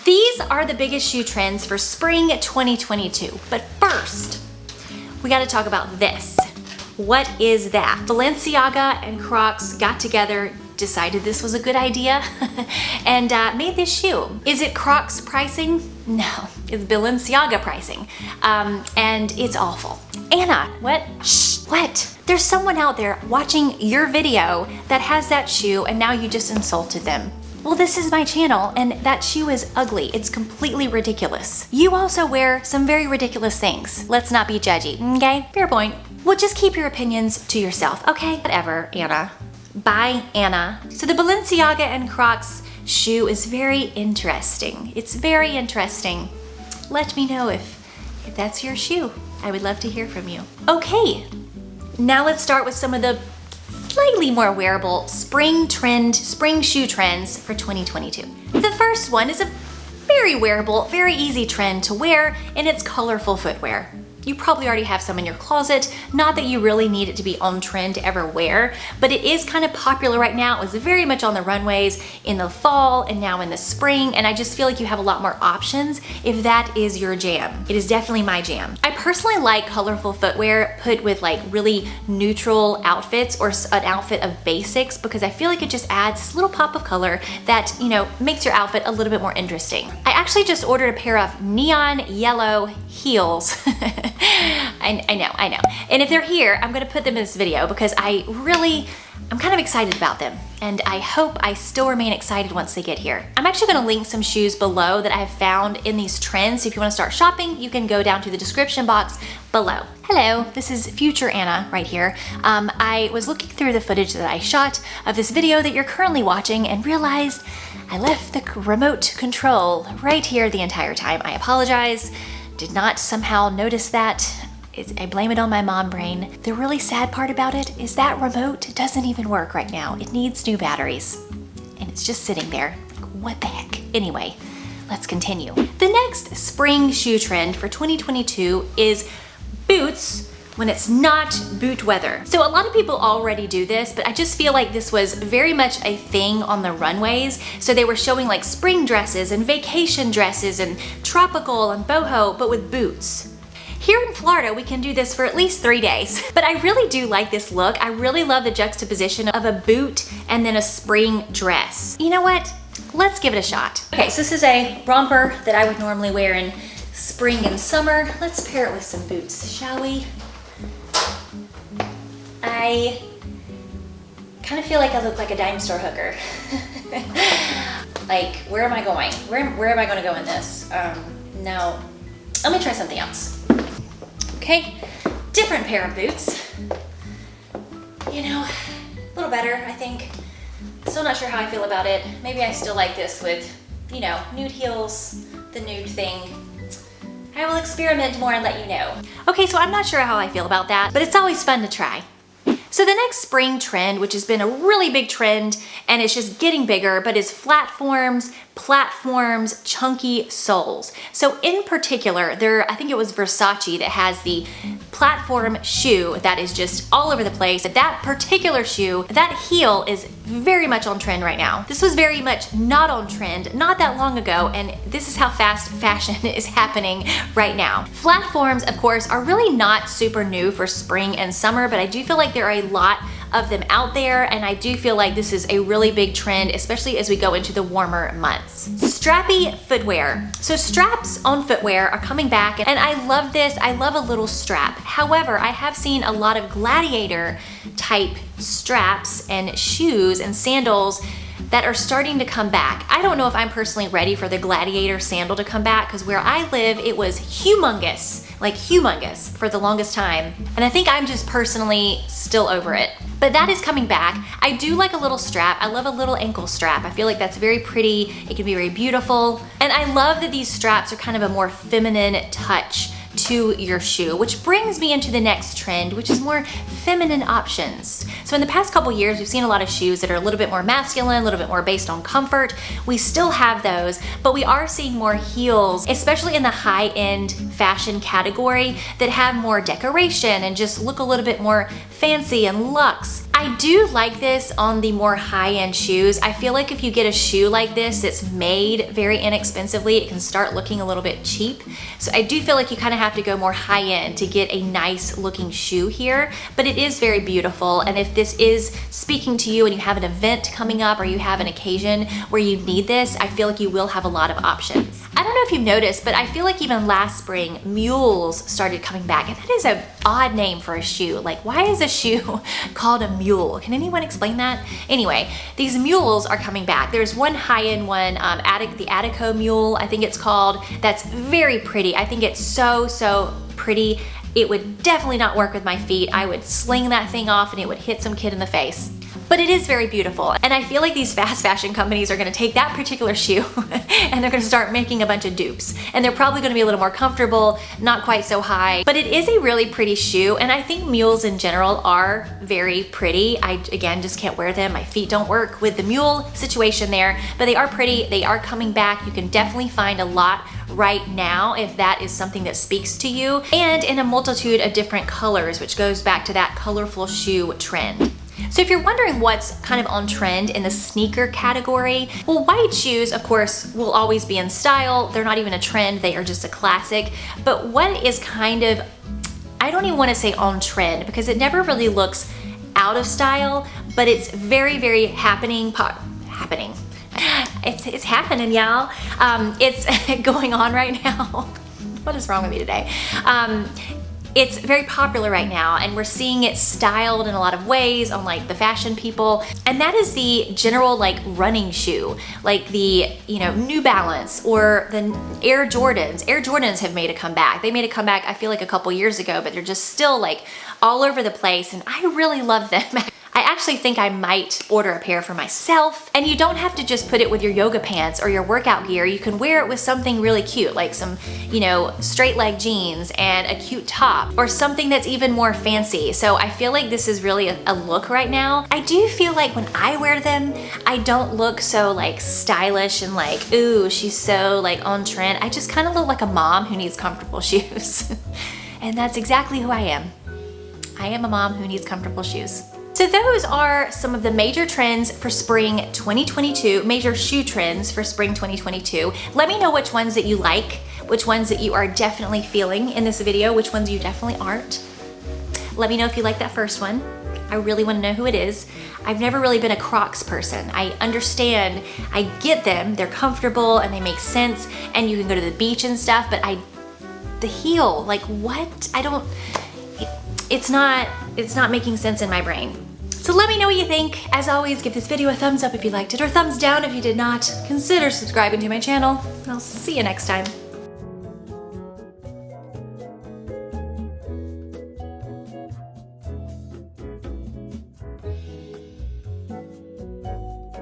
These are the biggest shoe trends for spring 2022. But first, we gotta talk about this. What is that? Balenciaga and Crocs got together, decided this was a good idea, and made this shoe. Is it Crocs pricing? No, it's Balenciaga pricing. And it's awful. Anna, what? Shh, what? There's someone out there watching your video that has that shoe and now you just insulted them. Well, this is my channel and that shoe is ugly. It's completely ridiculous. You also wear some very ridiculous things. Let's not be judgy, okay? Fair point. Well, just keep your opinions to yourself, okay? Whatever, Anna. Bye, Anna. So the Balenciaga and Crocs shoe is very interesting. It's very interesting. Let me know if that's your shoe. I would love to hear from you. Okay, now let's start with some of the slightly more wearable spring shoe trends for 2022. The first one is a very wearable, very easy trend to wear, and it's colorful footwear. You probably already have some in your closet. Not that you really need it to be on trend to ever wear, but it is kind of popular right now. It was very much on the runways in the fall and now in the spring, and I just feel like you have a lot more options if that is your jam. It is definitely my jam. I personally like colorful footwear put with like really neutral outfits or an outfit of basics because I feel like it just adds this little pop of color that, you know, makes your outfit a little bit more interesting. I actually just ordered a pair of neon yellow heels. I know. And if they're here, I'm gonna put them in this video because I'm kind of excited about them. And I hope I still remain excited once they get here. I'm actually gonna link some shoes below that I have found in these trends. So if you wanna start shopping, you can go down to the description box below. Hello, this is future Anna right here. I was looking through the footage that I shot of this video that you're currently watching and realized I left the remote control right here the entire time. I apologize. Did not somehow notice that. I blame it on my mom brain. The really sad part about it is that remote doesn't even work right now. It needs new batteries. And it's just sitting there. Like, what the heck? Anyway, let's continue. The next spring shoe trend for 2022 is boots when it's not boot weather. So a lot of people already do this, but I just feel like this was very much a thing on the runways. So they were showing like spring dresses and vacation dresses and tropical and boho, but with boots. Here in Florida, we can do this for at least 3 days. But I really do like this look. I really love the juxtaposition of a boot and then a spring dress. You know what? Let's give it a shot. Okay, so this is a romper that I would normally wear in spring and summer. Let's pair it with some boots, shall we? I kind of feel like I look like a dime store hooker. Like, where am I going? Where am I going to go in this? No, let me try something else. Okay, different pair of boots. You know, a little better, I think. Still not sure how I feel about it. Maybe I still like this with, you know, nude heels, the nude thing. I will experiment more and let you know. Okay, so I'm not sure how I feel about that, but it's always fun to try. So the next spring trend, which has been a really big trend and it's just getting bigger, but is flatforms, platforms, chunky soles. So in particular, I think it was Versace that has the platform shoe that is just all over the place. That particular shoe, that heel is very much on trend right now. This was very much not on trend not that long ago, and this is how fast fashion is happening right now. Flatforms, of course, are really not super new for spring and summer, but I do feel like there are a lot of them out there, and I do feel like this is a really big trend, especially as we go into the warmer months. Strappy footwear. So straps on footwear are coming back, and I love this. I love a little strap. However, I have seen a lot of gladiator type straps and shoes and sandals that are starting to come back. I don't know if I'm personally ready for the gladiator sandal to come back because where I live, it was humongous, like humongous for the longest time. And I think I'm just personally still over it. But that is coming back. I do like a little strap. I love a little ankle strap. I feel like that's very pretty. It can be very beautiful. And I love that these straps are kind of a more feminine touch to your shoe, which brings me into the next trend, which is more feminine options. So in the past couple years, we've seen a lot of shoes that are a little bit more masculine, a little bit more based on comfort. We still have those, but we are seeing more heels, especially in the high-end fashion category, that have more decoration and just look a little bit more fancy and luxe. I do like this on the more high-end shoes. I feel like if you get a shoe like this that's made very inexpensively, it can start looking a little bit cheap. So I do feel like you kind of have to go more high-end to get a nice looking shoe here, but it is very beautiful. And if this is speaking to you and you have an event coming up or you have an occasion where you need this, I feel like you will have a lot of options. I don't know if you've noticed, but I feel like even last spring, Mules started coming back, and that is an odd name for a shoe. Like, why is a shoe called a mule? Can anyone explain that? Anyway, these mules are coming back. There's one high-end one, the Attico mule, I think it's called, that's very pretty. I think it's so pretty. It would definitely not work with my feet. I would sling that thing off and it would hit some kid in the face. But it is very beautiful. And I feel like these fast fashion companies are gonna take that particular shoe and they're gonna start making a bunch of dupes. And they're probably gonna be a little more comfortable, not quite so high, but it is a really pretty shoe. And I think mules in general are very pretty. I, again, just can't wear them. My feet don't work with the mule situation there, but they are pretty. They are coming back. You can definitely find a lot right now if that is something that speaks to you, and in a multitude of different colors, which goes back to that colorful shoe trend. So if you're wondering what's kind of on trend in the sneaker category, well, white shoes, of course, will always be in style. They're not even a trend, they are just a classic. But what is kind of, I don't even want to say on trend because it never really looks out of style, but it's very happening. It's happening, y'all. It's going on right now. What is wrong with me today? It's very popular right now, and we're seeing it styled in a lot of ways on like the fashion people, and that is the general like running shoe, like the, you know, New Balance or the Air Jordans. Air Jordans have made a comeback. They made a comeback, I feel like a couple years ago, but they're just still like all over the place, and I really love them. I actually think I might order a pair for myself. And you don't have to just put it with your yoga pants or your workout gear. You can wear it with something really cute, like some, you know, straight leg jeans and a cute top, or something that's even more fancy. So I feel like this is really a look right now. I do feel like when I wear them, I don't look so like stylish and like, ooh, she's so like on trend. I just kind of look like a mom who needs comfortable shoes. And that's exactly who I am. I am a mom who needs comfortable shoes. So those are some of the major trends for spring 2022, major shoe trends for spring 2022. Let me know which ones that you like, which ones that you are definitely feeling in this video, which ones you definitely aren't. Let me know if you like that first one. I really want to know who it is. I've never really been a Crocs person. I understand, I get them, they're comfortable and they make sense and you can go to the beach and stuff, but the heel, like what? It's not making sense in my brain. So let me know what you think. As always, give this video a thumbs up if you liked it, or thumbs down if you did not. Consider subscribing to my channel, and I'll see you next time.